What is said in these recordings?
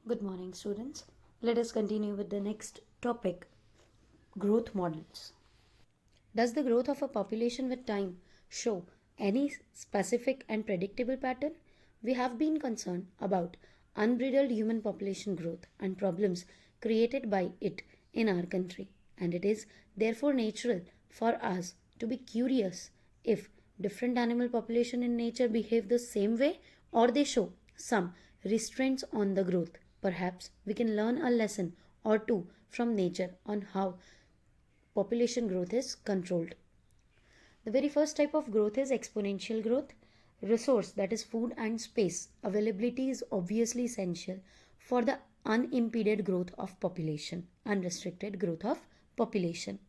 Good morning, students. Let us continue with the next topic, growth models. Does the growth of a population with time show any specific and predictable pattern? We have been concerned about unbridled human population growth and problems created by it in our country, and it is therefore natural for us to be curious if different animal population in nature behave the same way or they show some restraints on the growth. Perhaps we can learn a lesson or two from nature on how population growth is controlled. The very first type of growth is exponential growth. Resource, that is food and space availability, is obviously essential for the unimpeded growth of population, unrestricted growth of population.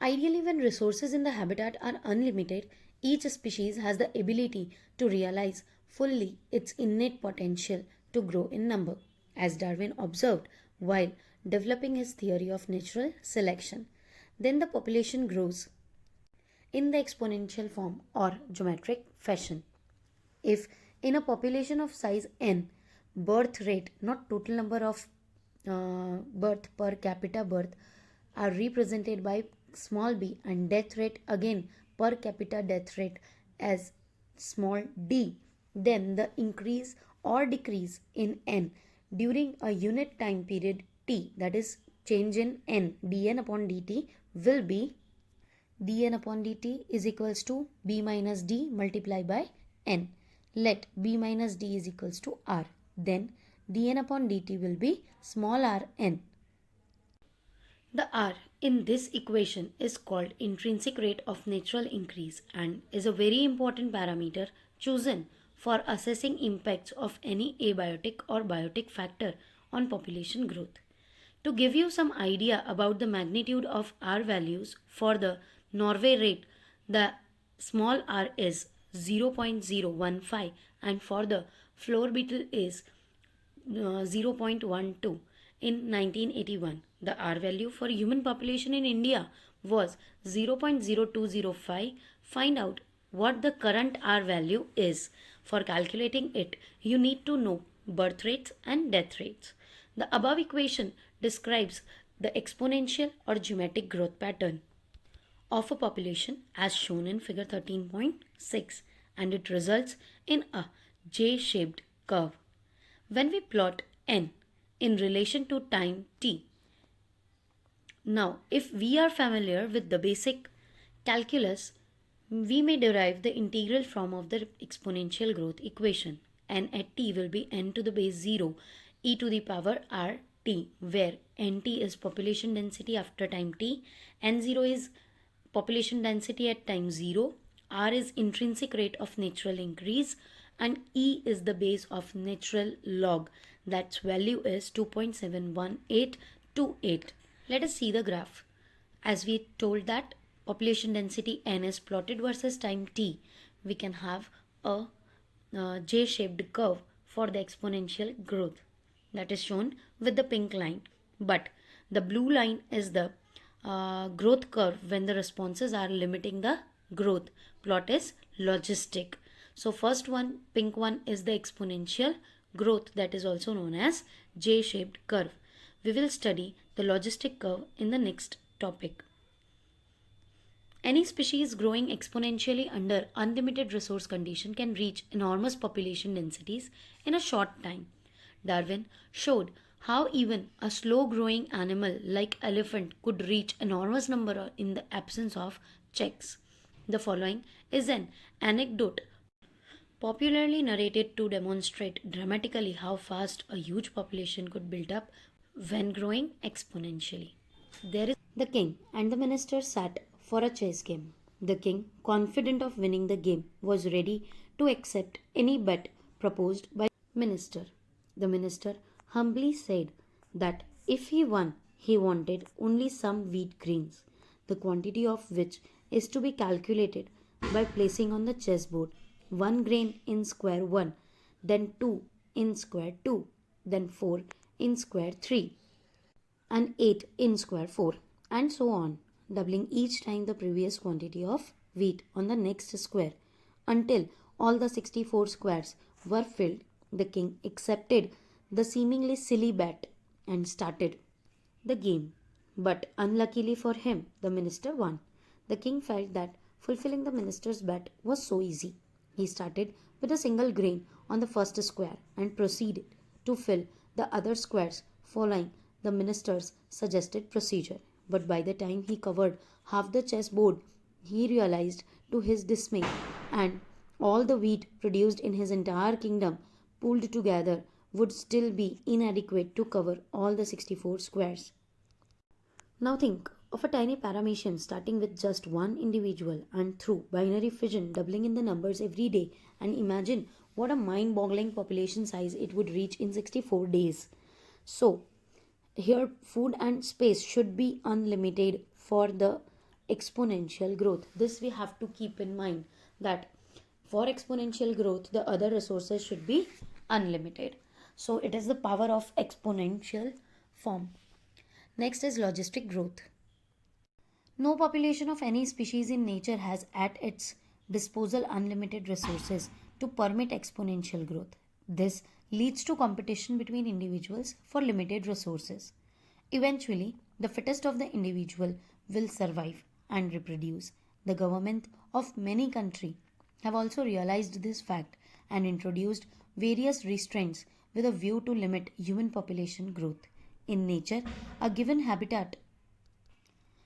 Ideally, when resources in the habitat are unlimited, each species has the ability to realize fully its innate potential to grow in number, as Darwin observed while developing his theory of natural selection. Then the population grows in the exponential form or geometric fashion. If in a population of size n, birth rate, not total number of birth per capita birth, are represented by small b, and death rate again per capita death rate as small d, then the increase or decrease in n during a unit time period t, that is change in n, dn upon dt, will be dn upon dt is equals to b minus d multiplied by n. Let b minus d is equals to r. Then dn upon dt will be small r n. The r in this equation is called intrinsic rate of natural increase and is a very important parameter chosen for assessing impacts of any abiotic or biotic factor on population growth. To give you some idea about the magnitude of R values for the Norway rate, the small r is 0.015 and for the floor beetle is 0.12. In 1981, the R value for human population in India was 0.0205. Find out what the current R value is. For calculating it, you need to know birth rates and death rates. The above equation describes the exponential or geometric growth pattern of a population as shown in figure 13.6, and it results in a J-shaped curve. When we plot n in relation to time t, now if we are familiar with the basic calculus, we may derive the integral form of the exponential growth equation. N at t will be n to the base 0 e to the power r t, where nt is population density after time t, n0 is population density at time 0, r is intrinsic rate of natural increase, and e is the base of natural log, that's value is 2.71828. Let us see the graph. As we told that population density n is plotted versus time t, we can have a J-shaped curve for the exponential growth, that is shown with the pink line, but the blue line is the growth curve when the responses are limiting the growth. Plot is logistic. So first one, pink one, is the exponential growth, that is also known as J-shaped curve. We will study the logistic curve in the next topic. Any species growing exponentially under unlimited resource condition can reach enormous population densities in a short time. Darwin showed how even a slow growing animal like elephant could reach enormous number in the absence of checks. The following is an anecdote popularly narrated to demonstrate dramatically how fast a huge population could build up when growing exponentially. There is the king and the minister sat for a chess game. The king, confident of winning the game, was ready to accept any bet proposed by the minister. The minister humbly said that if he won, he wanted only some wheat grains, the quantity of which is to be calculated by placing on the chessboard 1 grain in square 1, then 2 in square 2, then 4 in square 3, and 8 in square 4, and so on, doubling each time the previous quantity of wheat on the next square until all the 64 squares were filled. The king accepted the seemingly silly bet and started the game. But unluckily for him, the minister won. The king felt that fulfilling the minister's bet was so easy. He started with a single grain on the first square and proceeded to fill the other squares following the minister's suggested procedure. But by the time he covered half the chessboard, he realized to his dismay, and all the wheat produced in his entire kingdom pulled together would still be inadequate to cover all the 64 squares. Now think of a tiny paramecium starting with just one individual and through binary fission doubling in the numbers every day, and imagine what a mind-boggling population size it would reach in 64 days. So, here food and space should be unlimited for the exponential growth. This we have to keep in mind, that for exponential growth the other resources should be unlimited. So it is the power of exponential form. Next is logistic growth. No population of any species in nature has at its disposal unlimited resources to permit exponential growth. This leads to competition between individuals for limited resources. Eventually, the fittest of the individual will survive and reproduce. The government of many countries have also realized this fact and introduced various restraints with a view to limit human population growth. In nature, a given habitat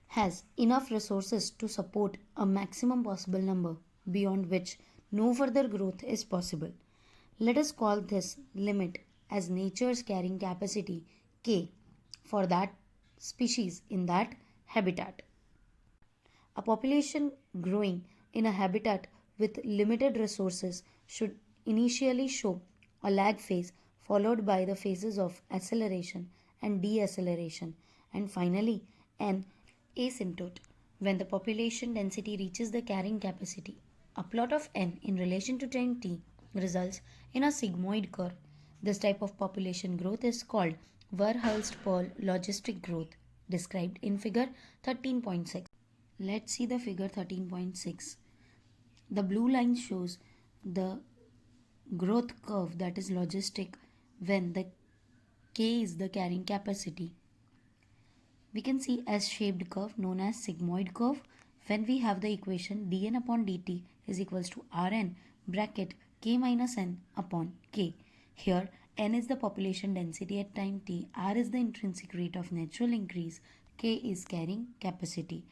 has enough resources to support a maximum possible number beyond which no further growth is possible. Let us call this limit as nature's carrying capacity K for that species in that habitat. A population growing in a habitat with limited resources should initially show a lag phase followed by the phases of acceleration and deceleration, and finally an asymptote when the population density reaches the carrying capacity. A plot of n in relation to time t results in a sigmoid curve. This type of population growth is called Verhulst-Paul logistic growth, described in figure 13.6. Let's see the figure 13.6. The blue line shows the growth curve, that is logistic, when the K is the carrying capacity. We can see S-shaped curve known as sigmoid curve when we have the equation dn upon dt is equals to Rn bracket k minus n upon k. Here n is the population density at time t, R is the intrinsic rate of natural increase, k is carrying capacity.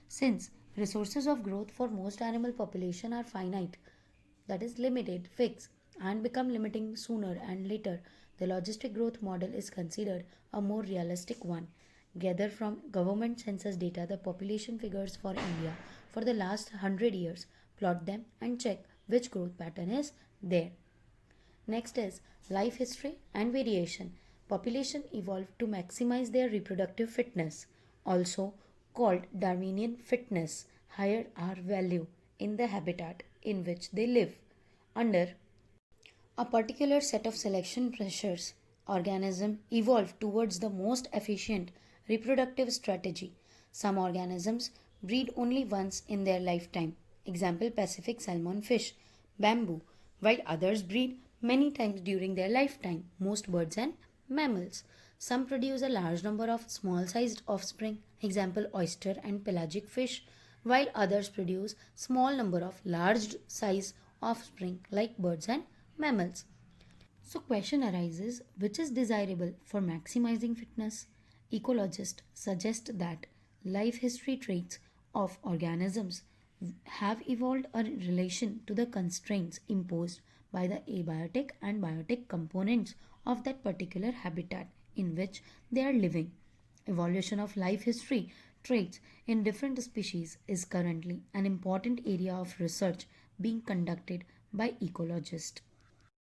Since resources of growth for most animal population are finite, that is limited, fixed, and become limiting sooner and later, the logistic growth model is considered a more realistic one. Gather from government census data the population figures for India for the last 100 years, plot them and check which growth pattern is there. Next is life history and variation. Population evolved to maximize their reproductive fitness, also called Darwinian fitness, higher R value in the habitat in which they live. Under a particular set of selection pressures, organisms evolve towards the most efficient reproductive strategy. Some organisms breed only once in their lifetime. Example Pacific salmon fish, bamboo, while others breed many times during their lifetime, most birds and mammals. Some produce a large number of small sized offspring, example oyster and pelagic fish, while others produce small number of large size offspring like birds and mammals. So question arises, which is desirable for maximizing fitness? Ecologists suggest that life history traits of organisms have evolved a relation to the constraints imposed by the abiotic and biotic components of that particular habitat in which they are living. Evolution of life history traits in different species is currently an important area of research being conducted by ecologists.